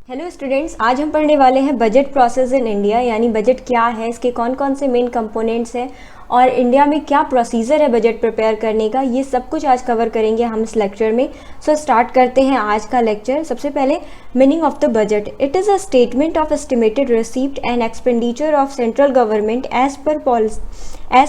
Hello students, आज हम पढ़ने वाले हैं बजट प्रोसेस इन इंडिया, यानी बजट क्या है, इसके कौन कौन से मेन कंपोनेंट्स हैं और इंडिया में क्या प्रोसीजर है बजट प्रिपेयर करने का। ये सब कुछ आज कवर करेंगे हम इस लेक्चर में। सो स्टार्ट करते हैं आज का लेक्चर। सबसे पहले meaning of the budget. It is a statement of estimated receipt and expenditure of central government as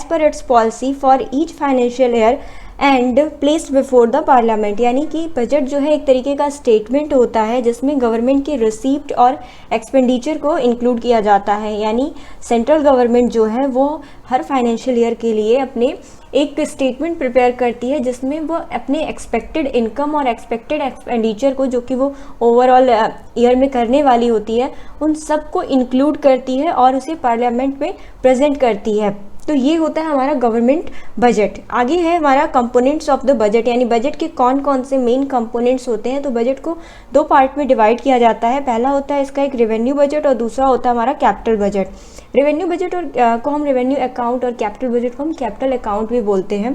per its policy for each financial year and placed before the parliament. यानी कि budget जो है एक तरीके का statement होता है जिसमें गवर्नमेंट की रिसीप्ट और एक्सपेंडिचर को इंक्लूड किया जाता है। यानी सेंट्रल गवर्नमेंट जो है वो हर फाइनेंशियल ईयर के लिए अपने एक स्टेटमेंट प्रिपेयर करती है जिसमें वो अपने एक्सपेक्टेड इनकम और एक्सपेक्टेड एक्सपेंडिचर को, जो कि वो ओवरऑल ईयर में करने वाली होती है, उन सब को इंक्लूड करती है और उसे पार्लियामेंट में प्रेजेंट करती है। तो ये होता है हमारा गवर्नमेंट बजट। आगे है हमारा कंपोनेंट्स ऑफ द बजट, यानी बजट के कौन कौन से मेन कंपोनेंट्स होते हैं। तो बजट को दो पार्ट में डिवाइड किया जाता है। पहला होता है इसका एक रेवेन्यू बजट और दूसरा होता है हमारा कैपिटल बजट। रेवेन्यू बजट और को हम रेवेन्यू अकाउंट और कैपिटल बजट को हम कैपिटल अकाउंट भी बोलते हैं।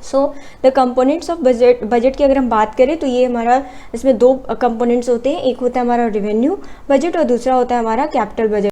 So the components of budget की अगर हम बात करें तो ये हमारा इसमें दो कंपोनेंट्स होते हैं। एक होता है हमारा रेवेन्यू बजट और दूसरा होता है हमारा capital budget.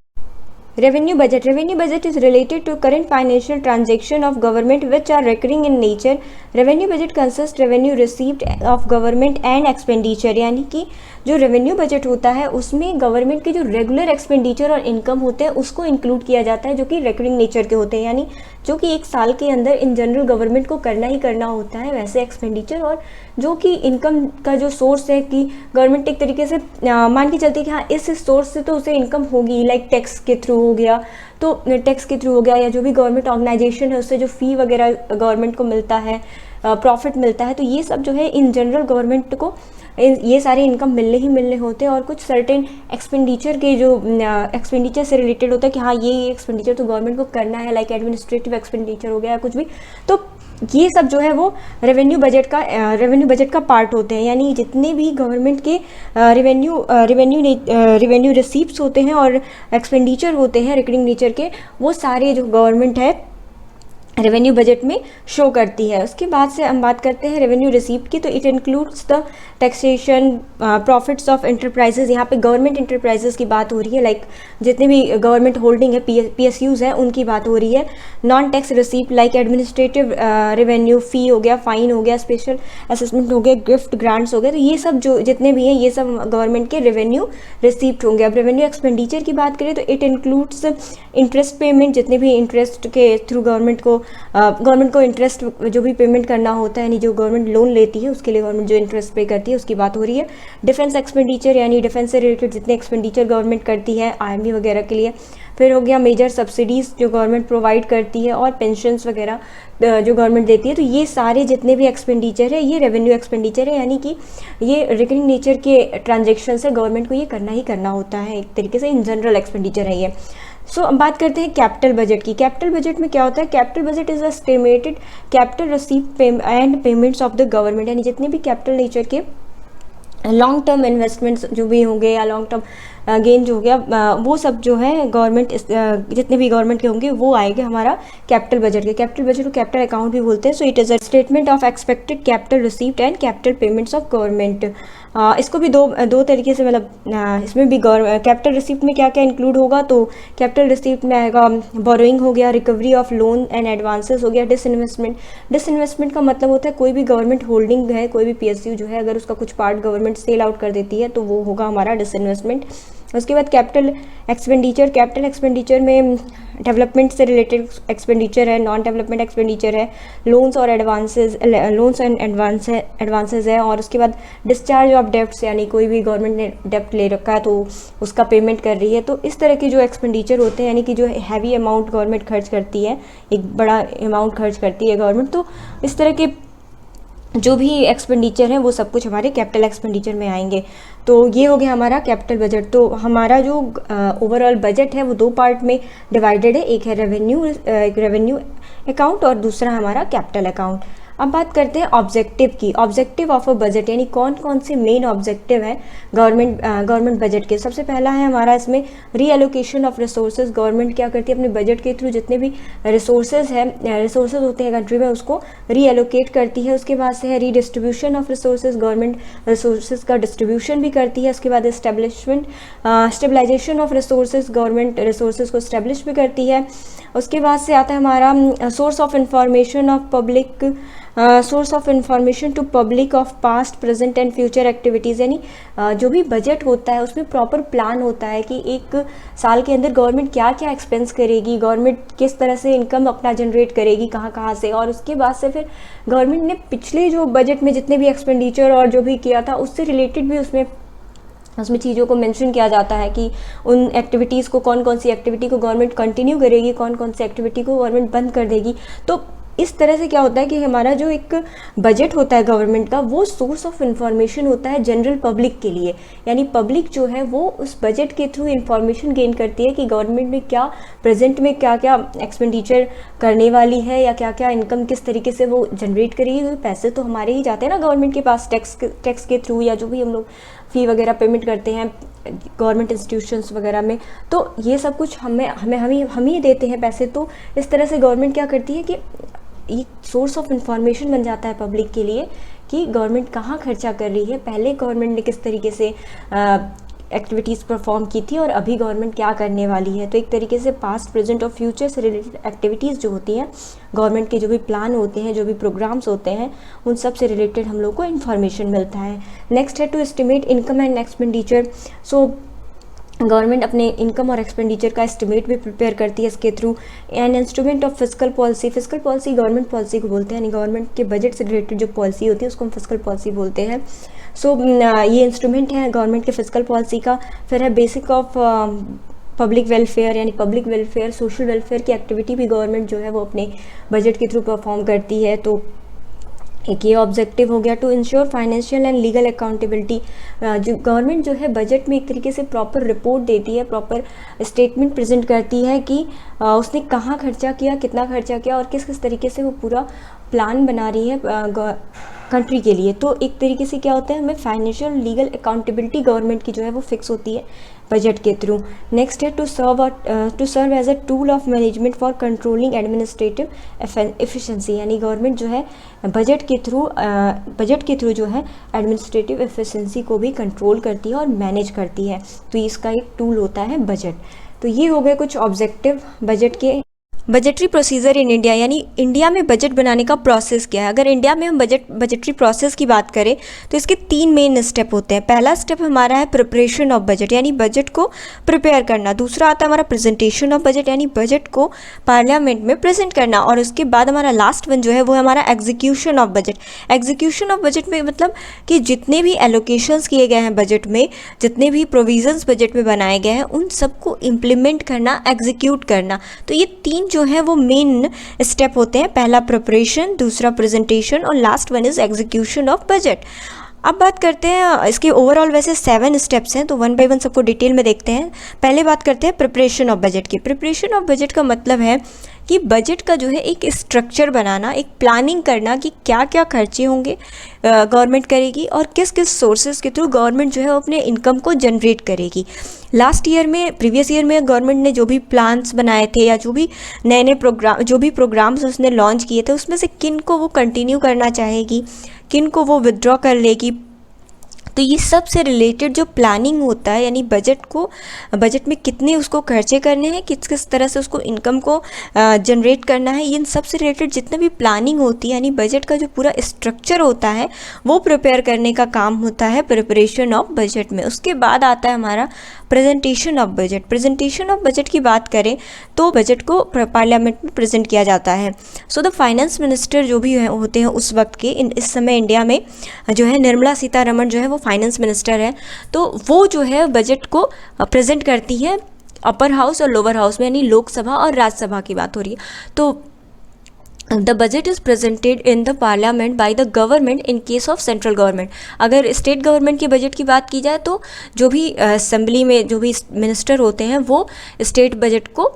Revenue budget is related to current financial transaction of government which are recurring in nature. Revenue budget consists revenue received of government and expenditure, यानी कि जो रेवेन्यू बजट होता है उसमें गवर्नमेंट के जो रेगुलर एक्सपेंडिचर और income होते हैं उसको इंक्लूड किया जाता है, जो कि रेकरिंग नेचर के होते हैं, यानी जो कि एक साल के अंदर इन जनरल गवर्नमेंट को करना ही करना होता है वैसे एक्सपेंडिचर। और जो कि इनकम का जो सोर्स है कि गवर्नमेंट एक तरीके से मान के चलती है कि हाँ इस सोर्स से तो उसे इनकम होगी, लाइक टैक्स के थ्रू हो गया, तो टैक्स के थ्रू हो गया, या जो भी गवर्नमेंट ऑर्गेनाइजेशन है उससे जो फ़ी वगैरह गवर्नमेंट को मिलता है, प्रॉफिट मिलता है, तो ये सब जो है इन जनरल गवर्नमेंट को ये सारे इनकम मिलने ही मिलने होते हैं। और कुछ सर्टेन एक्सपेंडिचर के जो एक्सपेंडिचर से रिलेटेड होता है कि हाँ ये एक्सपेंडिचर तो गवर्नमेंट को करना है, लाइक एडमिनिस्ट्रेटिव एक्सपेंडिचर हो गया या कुछ भी, तो ये सब जो है वो रेवेन्यू बजट का पार्ट होते हैं। यानी जितने भी गवर्नमेंट के रेवेन्यू रिसीप्ट्स होते हैं और एक्सपेंडिचर होते हैं रिकरिंग नेचर के, वो सारे जो गवर्नमेंट है रेवेन्यू बजट में शो करती है। उसके बाद से हम बात करते हैं रेवेन्यू रिसीप्ट की। तो it includes the taxation profits of enterprises. यहाँ पे गवर्नमेंट एंटरप्राइजेज की बात हो रही है, लाइक जितने भी गवर्नमेंट होल्डिंग है PSUs हैं उनकी बात हो रही है। Non tax receipt like administrative revenue, fee हो गया, फाइन हो गया, स्पेशल असेसमेंट हो गया, गिफ्ट ग्रांट्स हो गए, तो ये सब जो जितने भी हैं ये सब गवर्नमेंट के रेवेन्यू रिसीप्ट होंगे। अब रेवेन्यू एक्सपेंडिचर की बात करें तो इट इंक्लूड्स इंटरेस्ट पेमेंट, जितने भी इंटरेस्ट के थ्रू गवर्नमेंट को इंटरेस्ट जो भी पेमेंट करना होता है, यानी जो गवर्नमेंट लोन लेती है उसके लिए गवर्नमेंट जो इंटरेस्ट पे करती है उसकी बात हो रही है। डिफेंस एक्सपेंडिचर, यानी डिफेंस से रिलेटेड जितने एक्सपेंडिचर गवर्नमेंट करती है आर्मी वगैरह के लिए। फिर हो गया मेजर सब्सिडीज़ जो गवर्नमेंट प्रोवाइड करती है और पेंशन्स वगैरह जो गवर्नमेंट देती है। तो ये सारे जितने भी एक्सपेंडिचर है ये रेवेन्यू एक्सपेंडिचर है, यानी कि ये रिकरिंग नेचर के ट्रांजेक्शन से गवर्नमेंट को ये करना ही करना होता है, एक तरीके से इन जनरल एक्सपेंडिचर है ये। सो अब बात करते हैं कैपिटल बजट की। कैपिटल बजट में क्या होता है? Capital budget is estimated capital receipt and payments of the government, यानी जितने भी कैपिटल नेचर के लॉन्ग टर्म इन्वेस्टमेंट्स जो भी होंगे या लॉन्ग टर्म गेन जो हो गया वो सब जो है गवर्नमेंट जितने भी गवर्नमेंट के होंगे वो आएंगे हमारा कैपिटल बजट के। कैपिटल बजट को कैपिटल अकाउंट भी बोलते हैं। So it is a statement of expected capital receipt and capital payments of government. इसको भी दो तरीके से, मतलब इसमें भी कैपिटल रिसीप्ट में क्या क्या इंक्लूड होगा, तो कैपिटल रिसीप्ट में आएगा बोरोइंग हो गया, recovery of loan and advances हो गया, डिसइन्वेस्टमेंट का मतलब होता है कोई भी गवर्नमेंट होल्डिंग है, कोई भी PSU जो है अगर उसका कुछ पार्ट गवर्नमेंट सेल आउट कर देती है तो वो होगा हमारा डिसइन्वेस्टमेंट। उसके बाद कैपिटल एक्सपेंडिचर में डेवलपमेंट से रिलेटेड एक्सपेंडिचर है, नॉन डेवलपमेंट एक्सपेंडिचर है, लोन्स एंड एडवांसेज है। और उसके बाद डिस्चार्ज ऑफ डेब्ट्स, यानी कोई भी गवर्नमेंट ने डेब्ट ले रखा है तो उसका पेमेंट कर रही है। तो इस तरह के जो एक्सपेंडिचर होते हैं, यानी कि जो हैवी अमाउंट गवर्नमेंट खर्च करती है, एक बड़ा अमाउंट खर्च करती है गवर्नमेंट, तो इस तरह के जो भी एक्सपेंडिचर है वो सब कुछ हमारे कैपिटल एक्सपेंडिचर में आएंगे। तो ये हो गया हमारा कैपिटल बजट। तो हमारा जो ओवरऑल बजट है वो दो पार्ट में डिवाइडेड है, एक है रेवेन्यू अकाउंट और दूसरा हमारा कैपिटल अकाउंट। अब बात करते हैं ऑब्जेक्टिव की, ऑब्जेक्टिव ऑफ अ बजट, यानी कौन कौन से मेन ऑब्जेक्टिव है गवर्नमेंट बजट के। सबसे पहला है हमारा इसमें रीएलोकेशन ऑफ रिसोर्सेज। गवर्नमेंट क्या करती है अपने बजट के थ्रू जितने भी रिसोर्सेज होते हैं कंट्री में उसको रीएलोकेट करती है। उसके बाद से है redistribution of resources, government resources का डिस्ट्रीब्यूशन भी करती है। उसके बाद stabilization of resources, government resources को स्टेब्लिश भी करती है। उसके बाद से आता है हमारा source of information of public, source of information to public of past present and future activities, यानी जो भी बजट होता है उसमें प्रॉपर प्लान होता है कि एक साल के अंदर गवर्नमेंट क्या क्या एक्सपेंस करेगी, गवर्नमेंट किस तरह से इनकम अपना जनरेट करेगी, कहाँ कहाँ से, और उसके बाद से फिर गवर्नमेंट ने पिछले जो बजट में जितने भी एक्सपेंडिचर और जो भी किया था उससे रिलेटेड भी उसमें चीज़ों को मेंशन किया जाता है कि उन एक्टिविटीज़ को, कौन कौन सी एक्टिविटी को गवर्नमेंट कंटिन्यू करेगी, कौन कौन सी एक्टिविटी को गवर्नमेंट बंद कर देगी। तो इस तरह से क्या होता है कि हमारा जो एक बजट होता है गवर्नमेंट का वो सोर्स ऑफ इंफॉर्मेशन होता है जनरल पब्लिक के लिए, यानी पब्लिक जो है वो उस बजट के थ्रू इंफॉर्मेशन गेन करती है कि गवर्नमेंट में क्या प्रेजेंट में क्या क्या एक्सपेंडिचर करने वाली है या क्या क्या इनकम किस तरीके से वो जनरेट करेगी। क्योंकि पैसे तो हमारे ही जाते हैं ना गवर्नमेंट के पास टैक्स के थ्रू, या जो भी हम लोग फ़ी वगैरह पेमेंट करते हैं गवर्नमेंट इंस्टीट्यूशंस वगैरह में, तो ये सब कुछ हम ही देते हैं पैसे। तो इस तरह से गवर्नमेंट क्या करती है कि एक सोर्स ऑफ इंफॉर्मेशन बन जाता है पब्लिक के लिए कि गवर्नमेंट कहाँ खर्चा कर रही है, पहले गवर्नमेंट ने किस तरीके से एक्टिविटीज़ परफॉर्म की थी और अभी गवर्नमेंट क्या करने वाली है। तो एक तरीके से पास्ट प्रेजेंट और फ्यूचर से रिलेटेड एक्टिविटीज़ जो होती हैं, गवर्नमेंट के जो भी प्लान होते हैं, जो भी प्रोग्राम्स होते हैं, उन सब से रिलेटेड हम लोग को इन्फॉर्मेशन मिलता है। नेक्स्ट है to estimate income and expenditure. So government अपने इनकम और एक्सपेंडिचर का एस्टिमेट भी प्रिपेयर करती है इसके थ्रू। An instrument of fiscal policy, fiscal policy government policy को बोलते हैं, यानी गवर्नमेंट के बजट से रिलेटेड जो पॉलिसी होती है उसको हम फिस्कल पॉलिसी बोलते हैं। सो ये इंस्ट्रूमेंट है गवर्नमेंट के फिस्कल पॉलिसी का। फिर है बेसिक ऑफ पब्लिक वेलफेयर, यानी पब्लिक वेलफेयर, सोशल वेलफेयर की एक्टिविटी भी गवर्नमेंट जो है वो अपने बजट के थ्रू परफॉर्म करती है। तो एक ये ऑब्जेक्टिव हो गया to ensure financial and legal accountability. जो गवर्नमेंट जो है बजट में एक तरीके से प्रॉपर रिपोर्ट देती है, प्रॉपर स्टेटमेंट प्रेजेंट करती है कि उसने कहाँ खर्चा किया, कितना खर्चा किया और किस किस तरीके से वो पूरा प्लान बना रही है कंट्री के लिए। तो एक तरीके से क्या होता है, हमें फाइनेंशियल लीगल अकाउंटेबिलिटी गवर्नमेंट की जो है वो फिक्स होती है बजट के थ्रू। नेक्स्ट है to serve as a tool of management for controlling administrative efficiency, यानी गवर्नमेंट जो है बजट के थ्रू जो है एडमिनिस्ट्रेटिव एफिशिएंसी को भी कंट्रोल करती है और मैनेज करती है। तो इसका एक टूल होता है बजट। तो ये हो गए कुछ ऑब्जेक्टिव बजट के। बजटरी प्रोसीजर इन इंडिया, यानी इंडिया में बजट बनाने का प्रोसेस क्या है। अगर इंडिया में हम बजटरी प्रोसेस की बात करें तो इसके 3 मेन स्टेप होते हैं। पहला स्टेप हमारा है प्रिपरेशन ऑफ बजट, यानी बजट को प्रिपेयर करना। दूसरा आता है हमारा प्रेजेंटेशन ऑफ बजट, यानी बजट को पार्लियामेंट में प्रेजेंट करना। और उसके बाद हमारा लास्ट वन जो है वो है हमारा execution of budget. Execution of budget में मतलब कि जितने भी एलोकेशंस किए गए हैं बजट में, जितने भी प्रोविजंस बजट में बनाए गए हैं, उन सबको इम्प्लीमेंट करना, एग्जीक्यूट करना। तो ये 3 जो है वो मेन स्टेप होते हैं। पहला प्रिपरेशन, दूसरा प्रेजेंटेशन और last one is execution of budget. अब बात करते हैं इसके ओवरऑल, वैसे 7 स्टेप्स हैं, तो वन बाय वन सबको डिटेल में देखते हैं। पहले बात करते हैं प्रिपरेशन ऑफ बजट की। प्रिपरेशन ऑफ बजट का मतलब है कि बजट का जो है एक स्ट्रक्चर बनाना, एक प्लानिंग करना कि क्या क्या खर्चे होंगे गवर्नमेंट करेगी और किस किस सोर्सेज के थ्रू गवर्नमेंट जो है वो अपने इनकम को जनरेट करेगी। प्रीवियस ईयर में गवर्नमेंट ने जो भी प्लान्स बनाए थे या जो भी नए प्रोग्राम्स उसने लॉन्च किए थे, उसमें से किन को वो कंटिन्यू करना चाहेगी, किन को वो विदड्रॉ कर लेगी। तो ये सब से रिलेटेड जो प्लानिंग होता है, यानी बजट में कितने उसको खर्चे करने हैं, किस किस तरह से उसको इनकम को जनरेट करना है, इन सब से रिलेटेड जितने भी प्लानिंग होती है, यानी बजट का जो पूरा स्ट्रक्चर होता है वो प्रिपेयर करने का काम होता है प्रिपरेशन ऑफ बजट में। उसके बाद आता है हमारा presentation of budget. Presentation of budget की बात करें तो बजट को पार्लियामेंट में प्रेजेंट किया जाता है। सो द फाइनेंस मिनिस्टर जो भी होते हैं उस वक्त के, इस समय इंडिया में जो है निर्मला सीतारमण जो है वो फाइनेंस मिनिस्टर है। तो वो जो है बजट को प्रेजेंट करती है अपर हाउस और लोअर हाउस में, यानी लोकसभा और राज्यसभा की बात हो रही है। तो the budget is presented in the parliament by the government in case of central government. अगर स्टेट गवर्नमेंट के बजट की बात की जाए तो जो भी असेंबली में जो भी मिनिस्टर होते हैं वो स्टेट बजट को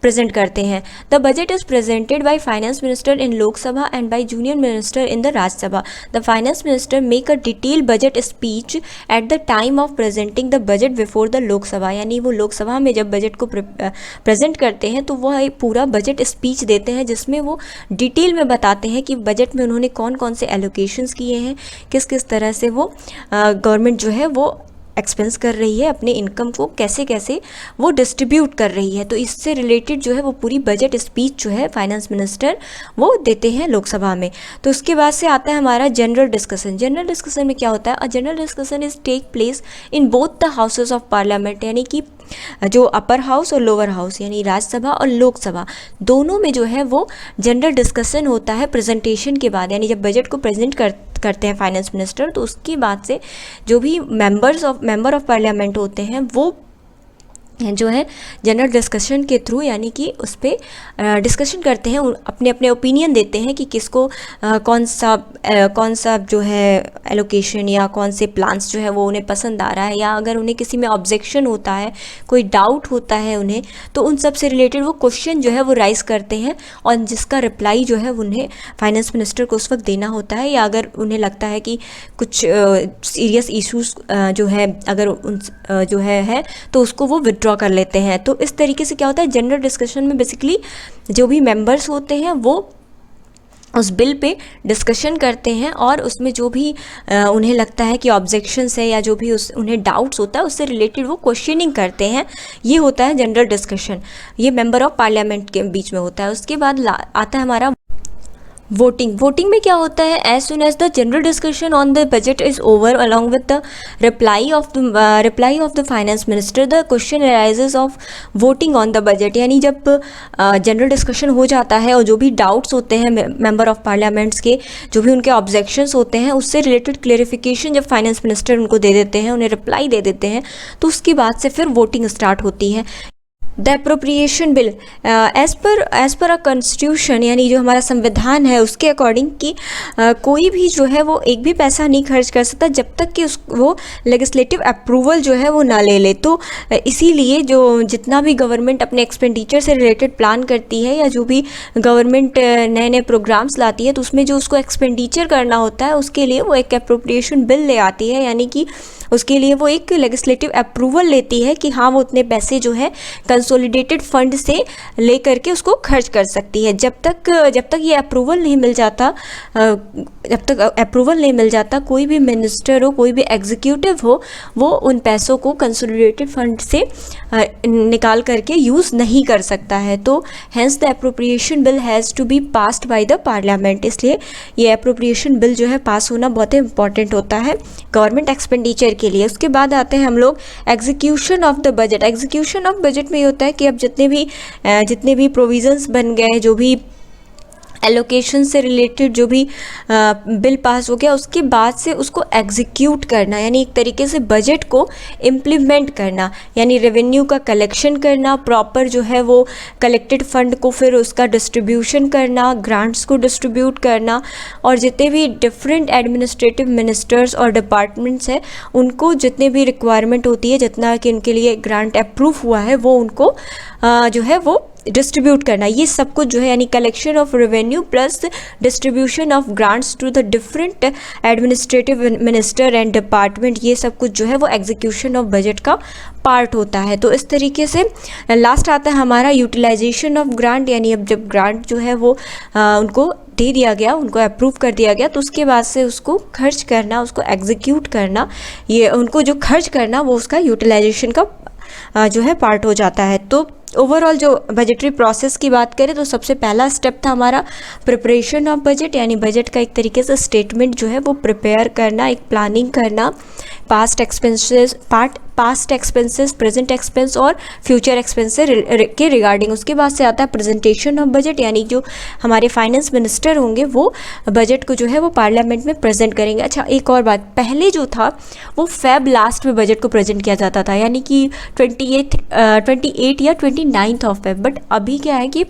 प्रेजेंट करते हैं। The budget is presented by finance minister in Lok Sabha and by junior minister in the Rajya Sabha. The finance minister make a detail budget speech at the time of presenting the budget before the Lok Sabha, यानी वो लोकसभा में जब budget को present करते हैं तो वह एक पूरा बजट स्पीच देते हैं जिसमें वो डिटेल में बताते हैं कि बजट में उन्होंने कौन कौन से एलोकेशंस किए हैं, किस किस तरह से वो गवर्नमेंट जो है वो एक्सपेंस कर रही है, अपने इनकम को कैसे कैसे वो डिस्ट्रीब्यूट कर रही है। तो इससे रिलेटेड जो है वो पूरी बजट स्पीच जो है फाइनेंस मिनिस्टर वो देते हैं लोकसभा में। तो उसके बाद से आता है हमारा जनरल डिस्कशन। जनरल डिस्कशन में क्या होता है? A general discussion is take place in both the houses of parliament, यानी कि जो अपर हाउस और लोअर हाउस यानी राज्यसभा और लोकसभा दोनों में जो है वो जनरल डिस्कशन होता है प्रेजेंटेशन के बाद, यानी जब बजट को प्रेजेंट करते हैं फाइनेंस मिनिस्टर तो उसके बाद से जो भी मेंबर ऑफ पार्लियामेंट होते हैं वो जो है जनरल डिस्कशन के थ्रू यानी कि उस पर डिस्कशन करते हैं, अपने अपने ओपिनियन देते हैं कि किसको कौन सा जो है एलोकेशन या कौन से प्लान्स जो है वो उन्हें पसंद आ रहा है, या अगर उन्हें किसी में ऑब्जेक्शन होता है, कोई डाउट होता है उन्हें, तो उन सब से रिलेटेड वो क्वेश्चन जो है वो राइज करते हैं और जिसका रिप्लाई जो है उन्हें फाइनेंस मिनिस्टर को उस वक्त देना होता है। या अगर उन्हें लगता है कि कुछ सीरियस इश्यूज जो है अगर उन जो है तो उसको वो विड्रॉ कर लेते हैं। तो इस तरीके से क्या होता है, जनरल डिस्कशन में बेसिकली जो भी मेंबर्स होते हैं वो उस बिल पे डिस्कशन करते हैं और उसमें जो भी उन्हें लगता है कि ऑब्जेक्शंस है या जो भी उन्हें डाउट्स होता है उससे रिलेटेड वो क्वेश्चनिंग करते हैं। ये होता है जनरल डिस्कशन, ये मेंबर ऑफ पार्लियामेंट के बीच में होता है। उसके बाद आता है हमारा वोटिंग में क्या होता है? As soon as the general discussion on the budget is over along with the reply of the finance minister the question arises of voting on the budget, यानी जब जनरल डिस्कशन हो जाता है और जो भी डाउट्स होते हैं मेंबर ऑफ पार्लियामेंट्स के, जो भी उनके ऑब्जेक्शंस होते हैं उससे रिलेटेड क्लेरिफिकेशन जब फाइनेंस मिनिस्टर उनको दे देते हैं, उन्हें रिप्लाई दे देते हैं, तो उसके बाद से फिर वोटिंग स्टार्ट होती है। The appropriation bill as per a constitution, यानी जो हमारा संविधान है उसके अकॉर्डिंग कि कोई भी जो है वो एक भी पैसा नहीं खर्च कर सकता जब तक कि वो लेजिस्लेटिव अप्रूवल जो है वो ना ले ले। तो इसीलिए जो जितना भी गवर्नमेंट अपने एक्सपेंडिचर से रिलेटेड प्लान करती है या जो भी गवर्नमेंट नए नए प्रोग्राम्स लाती है तो उसमें जो उसको एक्सपेंडिचर करना होता है उसके लिए वो एक अप्रोप्रिएशन बिल ले आती है, यानी कि उसके लिए वो एक लेजिस्लेटिव अप्रूवल लेती है कि हाँ वो उतने पैसे जो है कंसोलिडेटेड फंड से ले करके उसको खर्च कर सकती है। जब तक ये अप्रूवल नहीं मिल जाता कोई भी मिनिस्टर हो, कोई भी एग्जीक्यूटिव हो, वो उन पैसों को कंसोलिडेटेड फंड से निकाल करके यूज़ नहीं कर सकता है। तो hence the appropriation bill has to be passed by the parliament, इसलिए ये अप्रोप्रिएशन बिल जो है पास होना बहुत ही इंपॉर्टेंट होता है गवर्नमेंट एक्सपेंडिचर के लिए। उसके बाद आते हैं हम लोग execution of the budget. Execution of budget में ये होता है कि अब जितने भी प्रोविजंस बन गए, जो भी एलोकेशन से रिलेटेड जो भी बिल पास हो गया उसके बाद से उसको एग्जीक्यूट करना, यानी एक तरीके से बजट को इम्प्लीमेंट करना, यानी रेवेन्यू का कलेक्शन करना, प्रॉपर जो है वो कलेक्टेड फंड को फिर उसका डिस्ट्रीब्यूशन करना, ग्रांट्स को डिस्ट्रीब्यूट करना, और जितने भी डिफरेंट एडमिनिस्ट्रेटिव मिनिस्टर्स और डिपार्टमेंट्स हैं उनको जितने भी रिक्वायरमेंट होती है, जितना कि उनके लिए ग्रांट अप्रूव हुआ है वो उनको जो है वो डिस्ट्रीब्यूट करना। ये सब कुछ जो है यानी collection of revenue plus distribution of grants to the different administrative minister and department, ये सब कुछ जो है वो एग्जीक्यूशन ऑफ बजट का पार्ट होता है। तो इस तरीके से लास्ट आता है हमारा यूटिलाइजेशन ऑफ ग्रांट, यानी अब जब ग्रांट जो है वो उनको दे दिया गया, उनको अप्रूव कर दिया गया, तो उसके बाद से उसको खर्च करना, उसको एग्जीक्यूट करना, ये उनको जो खर्च करना वो उसका यूटिलाइजेशन का जो है पार्ट हो जाता है। तो ओवरऑल जो बजटरी प्रोसेस की बात करें तो सबसे पहला स्टेप था हमारा प्रिपरेशन ऑफ बजट, यानी बजट का एक तरीके से स्टेटमेंट जो है वो प्रिपेयर करना, एक प्लानिंग करना, पास्ट एक्सपेंसेस, प्रेजेंट एक्सपेंस और फ्यूचर एक्सपेंस के रिगार्डिंग। उसके बाद से आता है प्रेजेंटेशन ऑफ बजट, यानी जो हमारे फाइनेंस मिनिस्टर होंगे वो बजट को जो है वो पार्लियामेंट में प्रेजेंट करेंगे। अच्छा, एक और बात, पहले जो था वो फेब लास्ट में बजट को प्रेजेंट किया जाता था, यानी कि 28 या 29 ऑफ फेब, बट अभी क्या है कि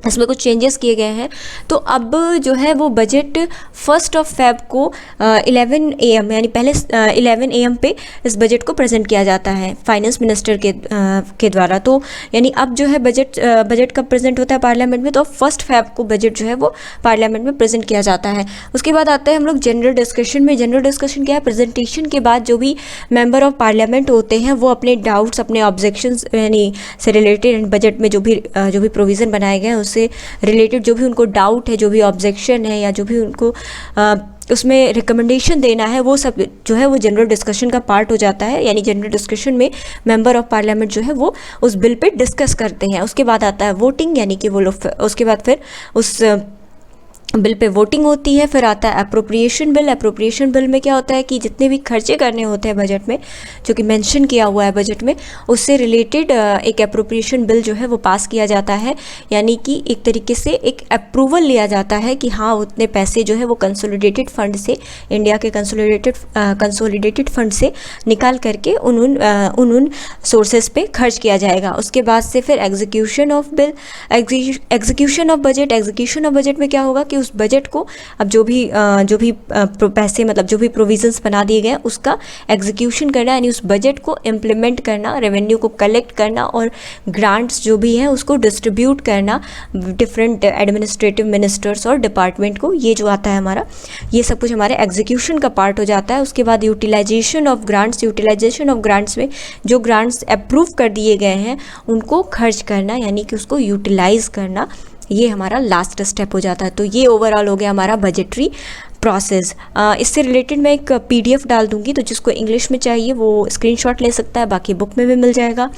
इसमें कुछ चेंजेस किए गए हैं। तो अब जो है वो बजट 1 फ़रवरी को 11 AM यानी पहले 11 AM पे इस बजट को प्रेजेंट किया जाता है फाइनेंस मिनिस्टर के द्वारा। तो यानी अब जो है बजट कब प्रेजेंट होता है पार्लियामेंट में, तो 1 फ़रवरी को बजट जो है वो पार्लियामेंट में प्रेजेंट किया जाता है। उसके बाद आता है हम लोग जनरल डिस्कशन में। जनरल डिस्कशन क्या है, प्रेजेंटेशन के बाद जो भी मेंबर ऑफ पार्लियामेंट होते हैं वो अपने डाउट्स, अपने ऑब्जेक्शंस यानी से रिलेटेड बजट में जो भी प्रोविज़न बनाए गए हैं उससे रिलेटेड जो भी उनको डाउट है, जो भी ऑब्जेक्शन है या जो भी उनको उसमें रिकमेंडेशन देना है, वो सब जो है वो जनरल डिस्कशन का पार्ट हो जाता है। यानी जनरल डिस्कशन में मेंबर ऑफ पार्लियामेंट जो है वो उस बिल पे डिस्कस करते हैं। उसके बाद आता है वोटिंग, यानी कि वो लोग उसके बाद फिर उस बिल पे वोटिंग होती है। फिर आता है अप्रोप्रिएशन बिल। अप्रोप्रिएशन बिल में क्या होता है कि जितने भी खर्चे करने होते हैं बजट में, जो कि मेंशन किया हुआ है बजट में, उससे रिलेटेड एक अप्रोप्रिएशन बिल जो है वो पास किया जाता है। यानी कि एक तरीके से एक अप्रूवल लिया जाता है कि हाँ उतने पैसे जो है वो कंसोलिडेटेड फंड से, इंडिया के कंसोलिडेटेड फंड से निकाल करके उन सोर्सेज पे खर्च किया जाएगा। उसके बाद से फिर execution of bill, execution of budget. Execution of budget में क्या होगा कि उस बजट को अब जो भी पैसे मतलब जो भी प्रोविजंस बना दिए गए हैं उसका एग्जीक्यूशन करना, यानी उस बजट को इम्प्लीमेंट करना, रेवेन्यू को कलेक्ट करना और ग्रांट्स जो भी हैं उसको डिस्ट्रीब्यूट करना डिफरेंट एडमिनिस्ट्रेटिव मिनिस्टर्स और डिपार्टमेंट को। ये जो आता है हमारा, ये सब कुछ हमारे एग्जीक्यूशन का पार्ट हो जाता है। उसके बाद utilization of grants. Utilization of grants में जो ग्रांट्स अप्रूव कर दिए गए हैं उनको खर्च करना, यानी कि उसको यूटिलाइज करना, ये हमारा लास्ट स्टेप हो जाता है। तो ये ओवरऑल हो गया हमारा बजटरी प्रोसेस। इससे रिलेटेड मैं एक PDF डाल दूंगी, तो जिसको इंग्लिश में चाहिए वो स्क्रीनशॉट ले सकता है, बाकी बुक में भी मिल जाएगा।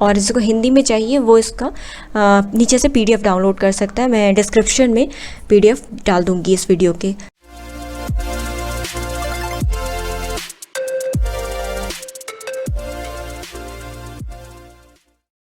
और जिसको हिंदी में चाहिए वो इसका नीचे से PDF डाउनलोड कर सकता है। मैं डिस्क्रिप्शन में PDF डाल दूंगी इस वीडियो के।